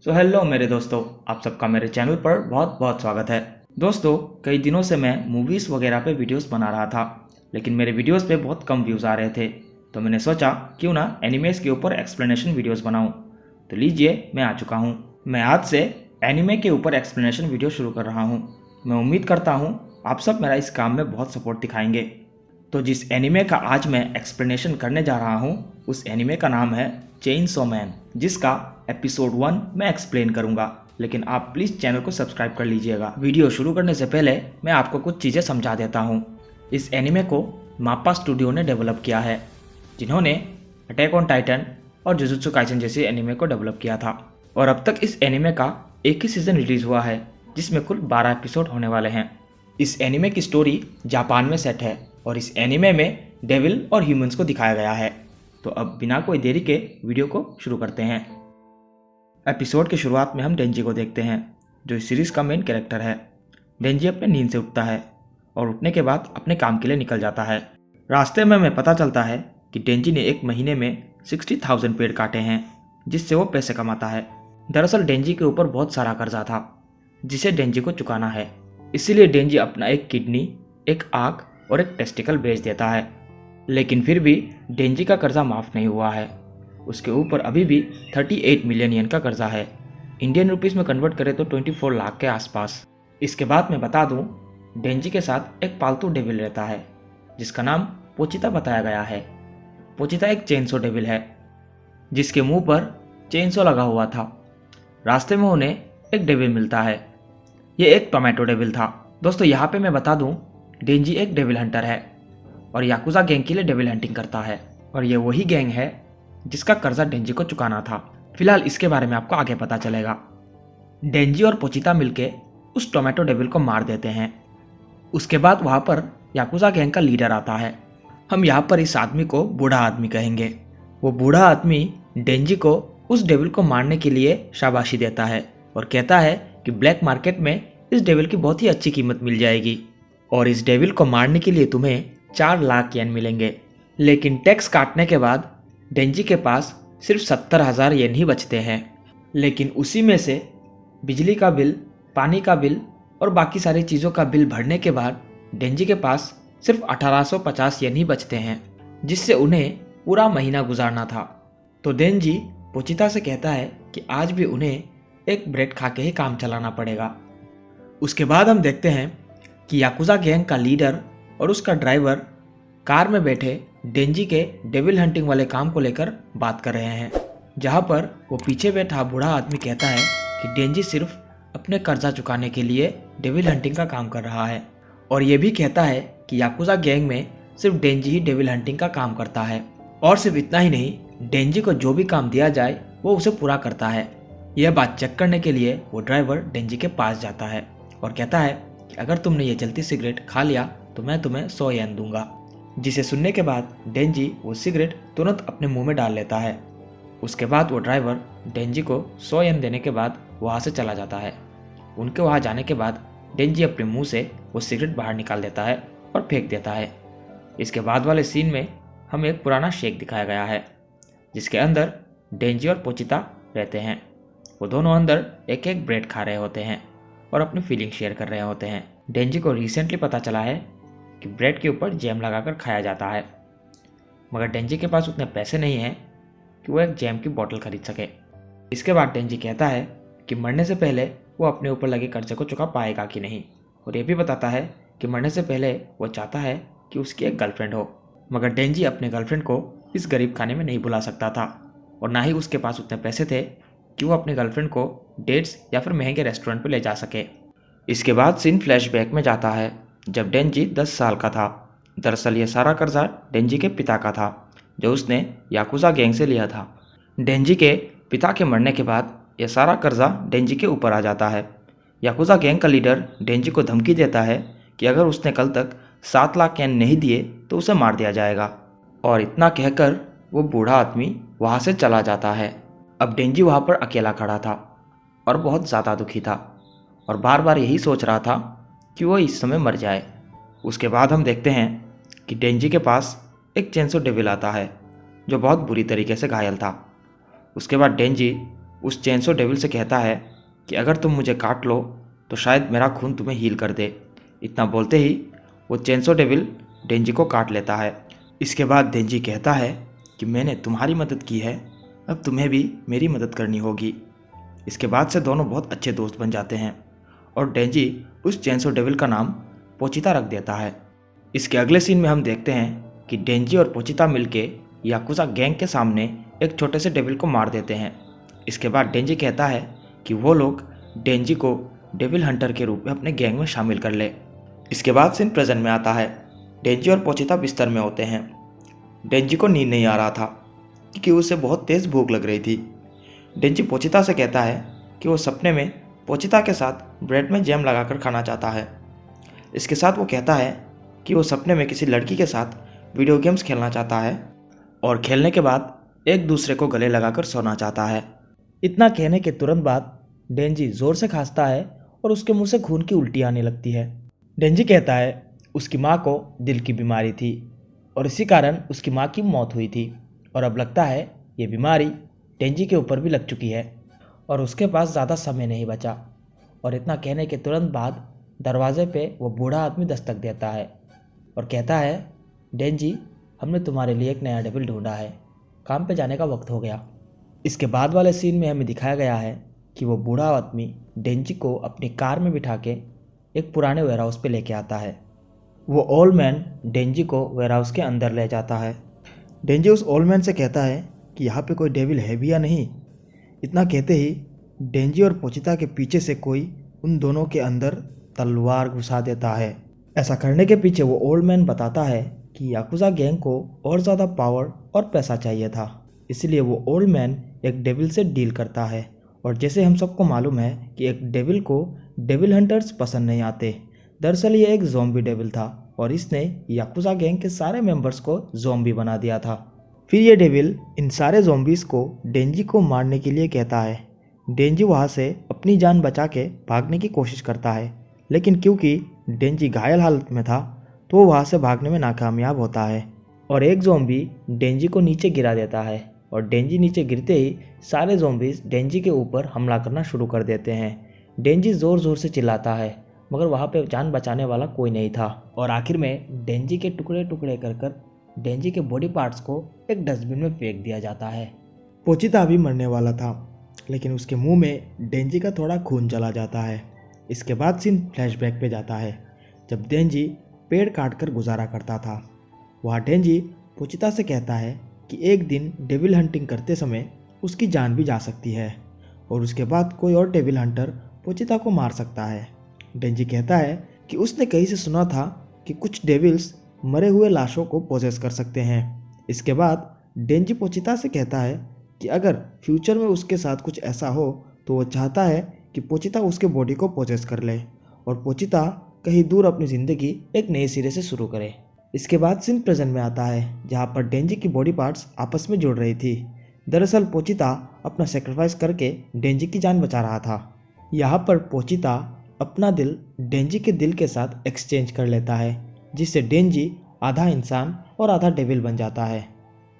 Hello मेरे दोस्तों, आप सबका मेरे चैनल पर बहुत बहुत स्वागत है। दोस्तों, कई दिनों से मैं मूवीज़ वगैरह पे वीडियोस बना रहा था, लेकिन मेरे वीडियोस पे बहुत कम व्यूज़ आ रहे थे। तो मैंने सोचा क्यों ना एनिमेस के ऊपर एक्सप्लेनेशन वीडियोस बनाऊं। तो लीजिए, मैं आ चुका हूं। मैं आज से एनिमे के ऊपर एक्सप्लेनेशन वीडियो शुरू कर रहा हूं। मैं उम्मीद करता हूं आप सब मेरा इस काम में बहुत सपोर्ट दिखाएंगे। तो जिस एनिमे का आज मैं एक्सप्लेनेशन करने जा रहा हूँ, उस एनिमे का नाम है चेनसो मैन, जिसका एपिसोड 1 मैं एक्सप्लेन करूंगा। लेकिन आप प्लीज़ चैनल को सब्सक्राइब कर लीजिएगा। वीडियो शुरू करने से पहले मैं आपको कुछ चीज़ें समझा देता हूँ। इस एनिमे को माप्पा स्टूडियो ने डेवलप किया है, जिन्होंने अटैक ऑन टाइटन और जुजुत्सु काइसन जैसे एनिमे को डेवलप किया था। और अब तक इस एनिमे का एक ही सीज़न रिलीज़ हुआ है, जिसमें कुल 12 एपिसोड होने वाले हैं। इस एनिमे की स्टोरी जापान में सेट है और इस एनिमे में डेविल और ह्यूमंस को दिखाया गया है। तो अब बिना कोई देरी के वीडियो को शुरू करते हैं। एपिसोड की शुरुआत में हम डेंजी को देखते हैं, जो इस सीरीज़ का मेन कैरेक्टर है। डेंजी अपने नींद से उठता है और उठने के बाद अपने काम के लिए निकल जाता है। रास्ते में हमें पता चलता है कि डेंजी ने एक महीने में 60,000 पेड़ काटे हैं, जिससे वो पैसे कमाता है। दरअसल डेंजी के ऊपर बहुत सारा कर्जा था, जिसे डेंजी को चुकाना है। इसीलिए डेंजी अपना एक किडनी, एक आँख और एक टेस्टिकल बेच देता है। लेकिन फिर भी डेंजी का कर्जा माफ़ नहीं हुआ है। उसके ऊपर अभी भी 38 मिलियन येन का कर्जा है। इंडियन रुपीस में कन्वर्ट करें तो 24 लाख के आसपास। इसके बाद मैं बता दूं, डेंजी के साथ एक पालतू डेविल रहता है, जिसका नाम पोचिता बताया गया है। पोचिता एक चेनसो डेविल है, जिसके मुंह पर चेनसो लगा हुआ था। रास्ते में उन्हें एक डेविल मिलता है। ये एक टोमेटो डेविल था। दोस्तों, यहाँ पे मैं बता दूं, डेंजी एक डेविल हंटर है और याकुजा गैंग के लिए डेविल हंटिंग करता है। और ये वही गैंग है जिसका कर्जा डेंजी को चुकाना था। फिलहाल इसके बारे में आपको आगे पता चलेगा। डेंजी और पोचिता मिलके उस टोमेटो डेविल को मार देते हैं। उसके बाद वहाँ पर याकुजा गैंग का लीडर आता है। हम यहाँ पर इस आदमी को बूढ़ा आदमी कहेंगे। वो बूढ़ा आदमी डेंजी को उस डेविल को मारने के लिए शाबाशी देता है और कहता है कि ब्लैक मार्केट में इस डेविल की बहुत ही अच्छी कीमत मिल जाएगी और इस डेविल को मारने के लिए तुम्हें 4 लाख येन मिलेंगे। लेकिन टैक्स काटने के बाद डेंजी के पास सिर्फ 70,000 येन ही बचते हैं। लेकिन उसी में से बिजली का बिल, पानी का बिल और बाकी सारी चीज़ों का बिल भरने के बाद डेंजी के पास सिर्फ 1850 येन ही बचते हैं, जिससे उन्हें पूरा महीना गुजारना था। तो डेंजी पोचिता से कहता है कि आज भी उन्हें एक ब्रेड खा के ही काम चलाना पड़ेगा। उसके बाद हम देखते हैं कि याकुजा गैंग का लीडर और उसका ड्राइवर कार में बैठे डेंजी के डेविल हंटिंग वाले काम को लेकर बात कर रहे हैं, जहां पर वो पीछे बैठा बूढ़ा आदमी कहता है कि डेंजी सिर्फ अपने कर्जा चुकाने के लिए डेविल हंटिंग का काम कर रहा है और ये भी कहता है कि याकुजा गैंग में सिर्फ डेंजी ही डेविल हंटिंग का काम करता है। और सिर्फ इतना ही नहीं, डेंजी को जो भी काम दिया जाए वो उसे पूरा करता है। यह बात चेक करने के लिए वो ड्राइवर डेंजी के पास जाता है और कहता है कि अगर तुमने ये जलती सिगरेट खा लिया तो मैं तुम्हें 100 येन दूंगा। जिसे सुनने के बाद डेंजी वो सिगरेट तुरंत अपने मुंह में डाल लेता है। उसके बाद वो ड्राइवर डेंजी को 100 येन देने के बाद वहाँ से चला जाता है। उनके वहाँ जाने के बाद डेंजी अपने मुंह से वो सिगरेट बाहर निकाल देता है और फेंक देता है। इसके बाद वाले सीन में हमें एक पुराना शेक दिखाया गया है, जिसके अंदर डेंजी और पोचिता रहते हैं। वो दोनों अंदर एक एक ब्रेड खा रहे होते हैं और अपनी फीलिंग शेयर कर रहे होते हैं। डेंजी को रिसेंटली पता चला है कि ब्रेड के ऊपर जैम लगाकर खाया जाता है, मगर डेंजी के पास उतने पैसे नहीं हैं कि वो एक जैम की बोतल खरीद सके। इसके बाद डेंजी कहता है कि मरने से पहले वो अपने ऊपर लगे कर्जे को चुका पाएगा कि नहीं, और ये भी बताता है कि मरने से पहले वो चाहता है कि उसकी एक गर्लफ्रेंड हो। मगर डेंजी अपने गर्लफ्रेंड को इस गरीब खाने में नहीं बुला सकता था और ना ही उसके पास उतने पैसे थे कि वो अपने गर्लफ्रेंड को डेट्स या फिर महंगे रेस्टोरेंट पर ले जा सके। इसके बाद सीन फ्लैशबैक में जाता है, जब डेंजी 10 साल का था। दरअसल ये सारा कर्जा डेंजी के पिता का था, जो उसने याकुजा गैंग से लिया था। डेंजी के पिता के मरने के बाद यह सारा कर्जा डेंजी के ऊपर आ जाता है। याकुजा गैंग का लीडर डेंजी को धमकी देता है कि अगर उसने कल तक 7 लाख येन नहीं दिए तो उसे मार दिया जाएगा। और इतना कहकर वो बूढ़ा आदमी वहाँ से चला जाता है। अब डेंजी वहाँ पर अकेला खड़ा था और बहुत ज़्यादा दुखी था और बार बार यही सोच रहा था कि वो इस समय मर जाए। उसके बाद हम देखते हैं कि डेंजी के पास एक चेनसो डेविल आता है, जो बहुत बुरी तरीके से घायल था। उसके बाद डेंजी उस चेनसो डेविल से कहता है कि अगर तुम मुझे काट लो तो शायद मेरा खून तुम्हें हील कर दे। इतना बोलते ही वो चेनसो डेविल डेंजी को काट लेता है। इसके बाद डेंजी कहता है कि मैंने तुम्हारी मदद की है, अब तुम्हें भी मेरी मदद करनी होगी। इसके बाद से दोनों बहुत अच्छे दोस्त बन जाते हैं और डेंजी उस चेनसो डेविल का नाम पोचिता रख देता है। इसके अगले सीन में हम देखते हैं कि डेंजी और पोचिता मिलके याकुजा गैंग के सामने एक छोटे से डेविल को मार देते हैं। इसके बाद डेंजी कहता है कि वो लोग डेंजी को डेविल हंटर के रूप में अपने गैंग में शामिल कर ले। इसके बाद सीन प्रेजेंट में आता है। डेंजी और पोचिता बिस्तर में होते हैं। डेंजी को नींद नहीं आ रहा था क्योंकि उसे बहुत तेज़ भूख लग रही थी। डेंजी पोचिता से कहता है कि वो सपने में पोचिता के साथ ब्रेड में जैम लगाकर खाना चाहता है। इसके साथ वो कहता है कि वो सपने में किसी लड़की के साथ वीडियो गेम्स खेलना चाहता है और खेलने के बाद एक दूसरे को गले लगाकर सोना चाहता है। इतना कहने के तुरंत बाद डेंजी ज़ोर से खांसता है और उसके मुंह से खून की उल्टी आने लगती है। डेंजी कहता है उसकी माँ को दिल की बीमारी थी और इसी कारण उसकी माँ की मौत हुई थी और अब लगता है ये बीमारी डेंजी के ऊपर भी लग चुकी है और उसके पास ज़्यादा समय नहीं बचा। और इतना कहने के तुरंत बाद दरवाजे पे वो बूढ़ा आदमी दस्तक देता है और कहता है डेंजी, हमने तुम्हारे लिए एक नया डेविल ढूंढा है, काम पे जाने का वक्त हो गया। इसके बाद वाले सीन में हमें दिखाया गया है कि वो बूढ़ा आदमी डेंजी को अपनी कार में बिठा के एक पुराने वेयरहाउस पे लेके आता है। वो ओल्ड मैन डेंजी को वेयरहाउस के अंदर ले जाता है। डेंजी उस ओल्ड मैन से कहता है कि यहाँ पे कोई डेविल है भी या नहीं। इतना कहते ही डेंजी और पोचिता के पीछे से कोई उन दोनों के अंदर तलवार घुसा देता है। ऐसा करने के पीछे वो ओल्ड मैन बताता है कि याकुजा गैंग को और ज़्यादा पावर और पैसा चाहिए था, इसलिए वो ओल्ड मैन एक डेविल से डील करता है। और जैसे हम सबको मालूम है कि एक डेविल को डेविल हंटर्स पसंद नहीं आते। दरअसल ये एक ज़ॉम्बी डेविल था और इसने याकुजा गैंग के सारे मेंबर्स को ज़ॉम्बी बना दिया था। फिर ये डेविल इन सारे ज़ॉम्बीज़ को डेंजी को मारने के लिए कहता है। डेंजी वहाँ से अपनी जान बचा के भागने की कोशिश करता है, लेकिन क्योंकि डेंजी घायल हालत में था तो वो वहाँ से भागने में नाकामयाब होता है और एक ज़ॉम्बी डेंजी को नीचे गिरा देता है और डेंजी नीचे गिरते ही सारे ज़ॉम्बीज़ डेंजी के ऊपर हमला करना शुरू कर देते हैं। डेंजी ज़ोर ज़ोर से चिल्लाता है मगर वहाँ पे जान बचाने वाला कोई नहीं था और आखिर में डेंजी के टुकड़े टुकड़े कर डेंजी के बॉडी पार्ट्स को एक डस्टबिन में फेंक दिया जाता है। पोचिता भी मरने वाला था, लेकिन उसके मुंह में डेंजी का थोड़ा खून चला जाता है। इसके बाद सीन फ्लैशबैक पे जाता है जब डेंजी पेड़ काट कर गुजारा करता था। वहाँ डेंजी पोचिता से कहता है कि एक दिन डेविल हंटिंग करते समय उसकी जान भी जा सकती है और उसके बाद कोई और डेविल हंटर पोचिता को मार सकता है। डेंजी कहता है कि उसने कहीं से सुना था कि कुछ डेविल्स मरे हुए लाशों को पोजेस कर सकते हैं। इसके बाद डेंजी पोचिता से कहता है कि अगर फ्यूचर में उसके साथ कुछ ऐसा हो तो वो चाहता है कि पोचिता उसके बॉडी को पोजेस कर ले और पोचिता कहीं दूर अपनी ज़िंदगी एक नए सिरे से शुरू करे। इसके बाद सीन प्रेजेंट में आता है जहाँ पर डेंजी की बॉडी पार्ट्स आपस में जुड़ रही थी। दरअसल पोचिता अपना सेक्रीफाइस करके डेंजी की जान बचा रहा था। यहाँ पर पोचिता अपना दिल डेंजी के दिल के साथ एक्सचेंज कर लेता है, जिससे डेंजी आधा इंसान और आधा डेविल बन जाता है।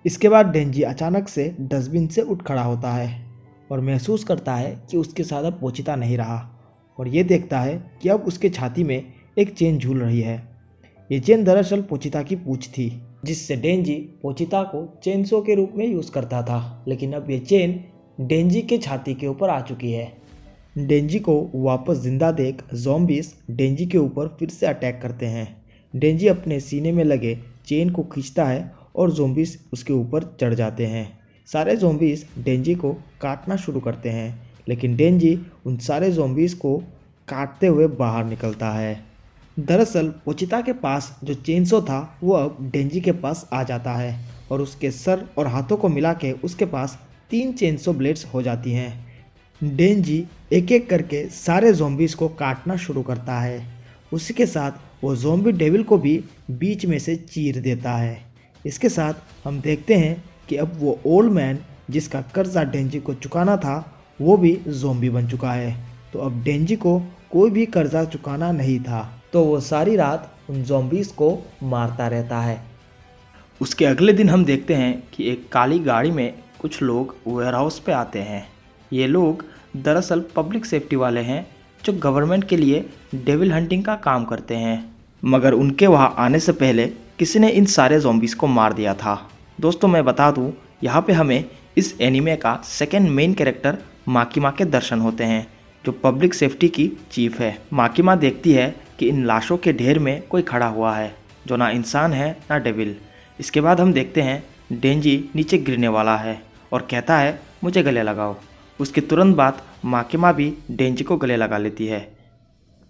इसके बाद डेंजी अचानक से डस्टबिन से उठ खड़ा होता है और महसूस करता है कि उसके साथ अब पोचिता नहीं रहा और ये देखता है कि अब उसके छाती में एक चेन झूल रही है। ये चेन दरअसल पोचिता की पूंछ थी, जिससे डेंजी पोचिता को चेनसो के रूप में यूज़ करता था, लेकिन अब ये चेन डेंजी के छाती के ऊपर आ चुकी है। डेंजी को वापस जिंदा देख ज़ॉम्बीज़ डेंजी के ऊपर फिर से अटैक करते हैं। डेंजी अपने सीने में लगे चेन को खींचता है और ज़ॉम्बीज़ उसके ऊपर चढ़ जाते हैं। सारे ज़ॉम्बीज़ डेंजी को काटना शुरू करते हैं, लेकिन डेंजी उन सारे ज़ॉम्बीज़ को काटते हुए बाहर निकलता है। दरअसल पोचिता के पास जो चेनसो था वो अब डेंजी के पास आ जाता है और उसके सर और हाथों को मिला के उसके पास 3 चेनसो ब्लेड्स हो जाती हैं। डेंजी एक एक करके सारे ज़ॉम्बीज़ को काटना शुरू करता है। उसी के साथ वो ज़ॉम्बी डेविल को भी बीच में से चीर देता है। इसके साथ हम देखते हैं कि अब वो ओल्ड मैन जिसका कर्जा डेंजी को चुकाना था वो भी ज़ॉम्बी बन चुका है। तो अब डेंजी को कोई भी कर्जा चुकाना नहीं था, तो वो सारी रात उन ज़ॉम्बीज़ को मारता रहता है। उसके अगले दिन हम देखते हैं कि एक काली गाड़ी में कुछ लोग वेयरहाउस पे आते हैं ये लोग दरअसल पब्लिक सेफ्टी वाले हैं जो गवर्नमेंट के लिए डेविल हंटिंग का काम करते हैं, मगर उनके वहाँ आने से पहले किसी ने इन सारे ज़ॉम्बीज़ को मार दिया था। दोस्तों मैं बता दूँ, यहाँ पे हमें इस एनीमे का सेकंड मेन कैरेक्टर माकिमा के दर्शन होते हैं, जो पब्लिक सेफ्टी की चीफ है। माकिमा देखती है कि इन लाशों के ढेर में कोई खड़ा हुआ है जो ना इंसान है ना डेविल। इसके बाद हम देखते हैं डेंजी नीचे गिरने वाला है और कहता है मुझे गले लगाओ। उसके तुरंत बाद माकिमा भी डेंजी को गले लगा लेती है।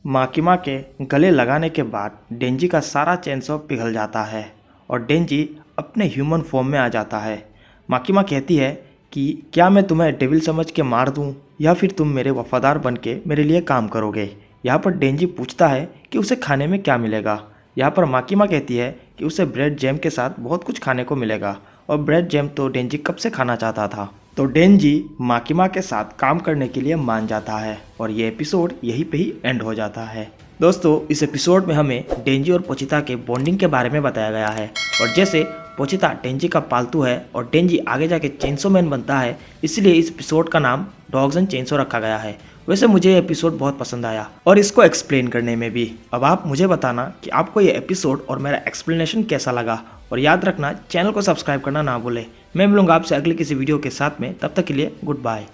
माकिमा के गले लगाने के बाद डेंजी का सारा चेनसॉ पिघल जाता है और डेंजी अपने ह्यूमन फॉर्म में आ जाता है। माकिमा कहती है कि क्या मैं तुम्हें डेविल समझ के मार दूं या फिर तुम मेरे वफादार बन के मेरे लिए काम करोगे। यहाँ पर डेंजी पूछता है कि उसे खाने में क्या मिलेगा। यहाँ पर माकिमा कहती है कि उसे ब्रेड जैम के साथ बहुत कुछ खाने को मिलेगा और ब्रेड जैम तो डेंजी कब से खाना चाहता था। तो डेंजी माकिमा के साथ काम करने के लिए मान जाता है और ये एपिसोड यहीं पे ही एंड हो जाता है। दोस्तों इस एपिसोड में हमें डेंजी और पोचिता के बॉन्डिंग के बारे में बताया गया है और जैसे पोचिता डेंजी का पालतू है और डेंजी आगे जाके चेनसो मैन बनता है, इसलिए इस एपिसोड का नाम डॉग्स एंड चेनसो रखा गया है। वैसे मुझे ये एपिसोड बहुत पसंद आया और इसको एक्सप्लेन करने में भी। अब आप मुझे बताना कि आपको ये एपिसोड और मेरा एक्सप्लेनेशन कैसा लगा, और याद रखना चैनल को सब्सक्राइब करना ना भूलें। मैं मिलूंगा आपसे अगले किसी वीडियो के साथ में, तब तक के लिए गुड बाय।